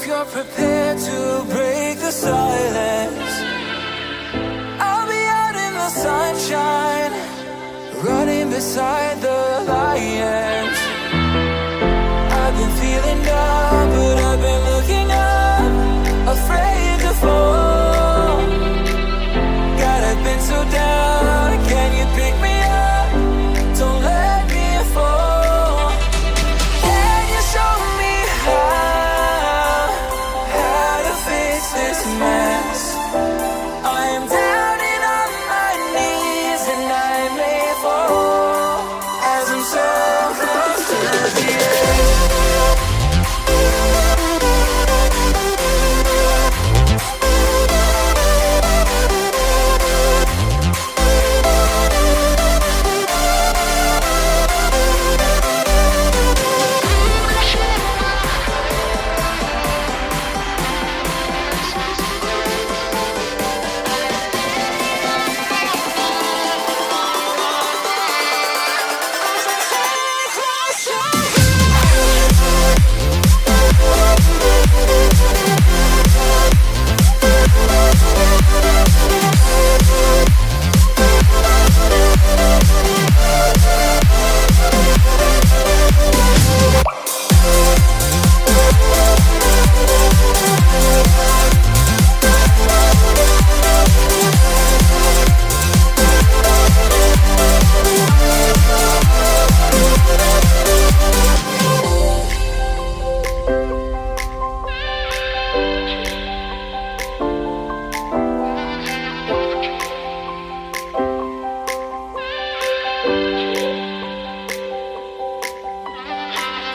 you're prepared to break the silence, I'll be out in the sunshine, running beside the lions. I've been feeling down, but I've been looking up, afraid to fall. God, I've been so down, can you pick me up? Don't let me fall. Can you show me how to fix this mess? I am down and on my knees, and I may fall as I'm so close to the edge.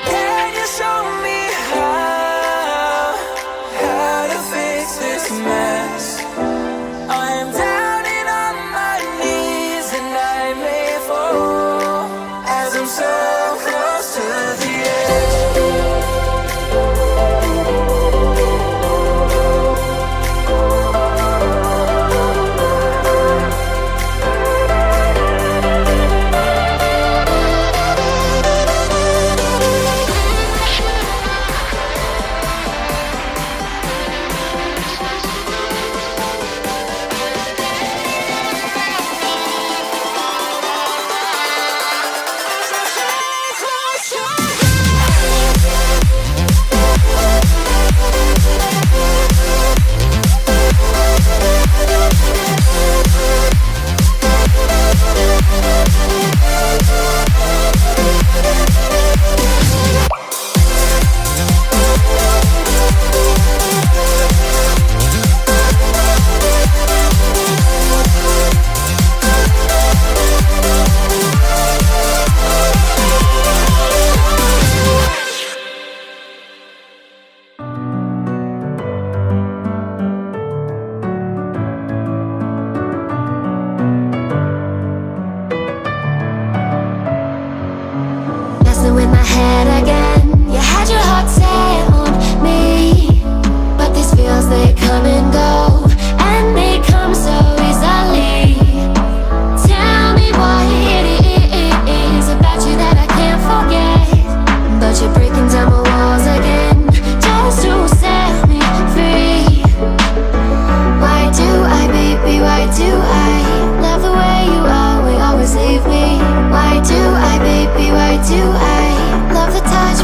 Can you show me how to fix this mess? I am down and on my knees, and I may fall as I'm so close to the edge. Messing with my head again. You had your heart set on me, but these feels, they come and go, and they come so easily. Tell me what it is about you that I can't forget, but you're breaking down my walls again, just to set me free. Why do I, baby, why do I love the way you always leave me? Why do I, baby, why do I love the touch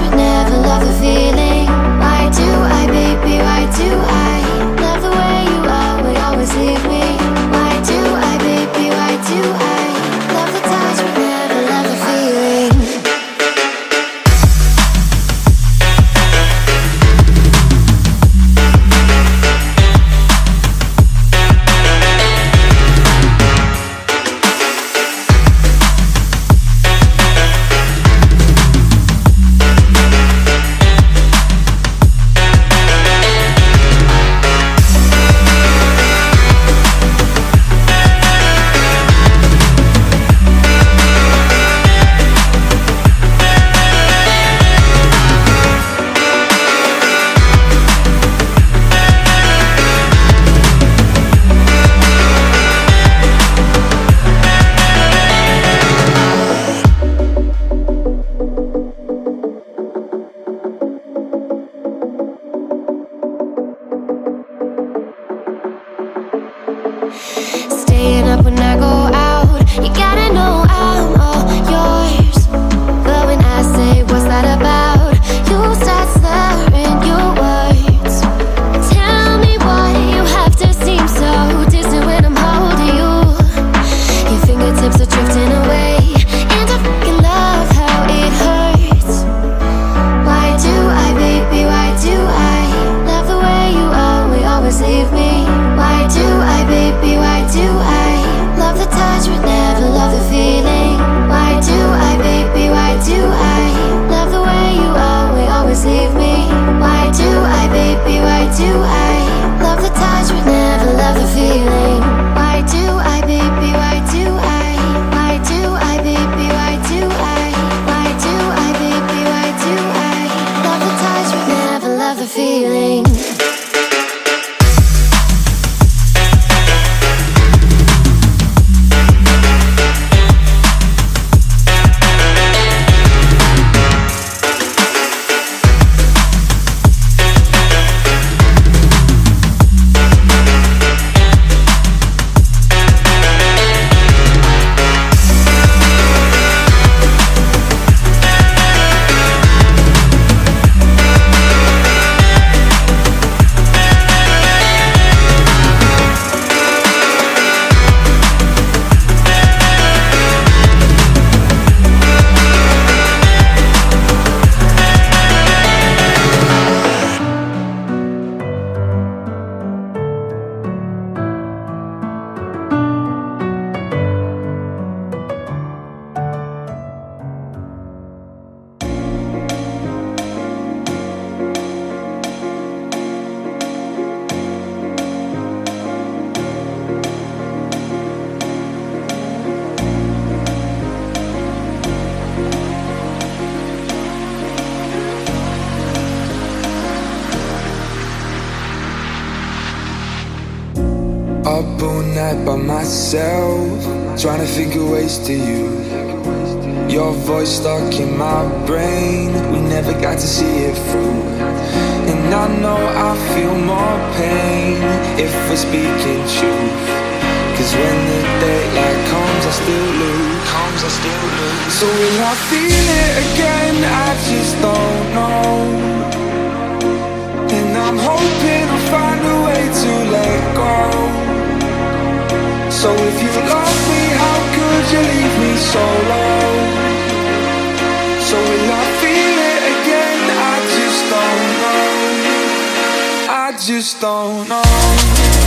night by myself, trying to think of ways to you. Your voice stuck in my brain, we never got to see it through. And I know I feel more pain if we're speaking truth. Cause when the daylight comes, I still lose. So will I feel it again? I just don't know. And I'm hoping I'll find a way to let go. So if you love me, how could you leave me so low? So will I feel it again? I just don't know. I just don't know.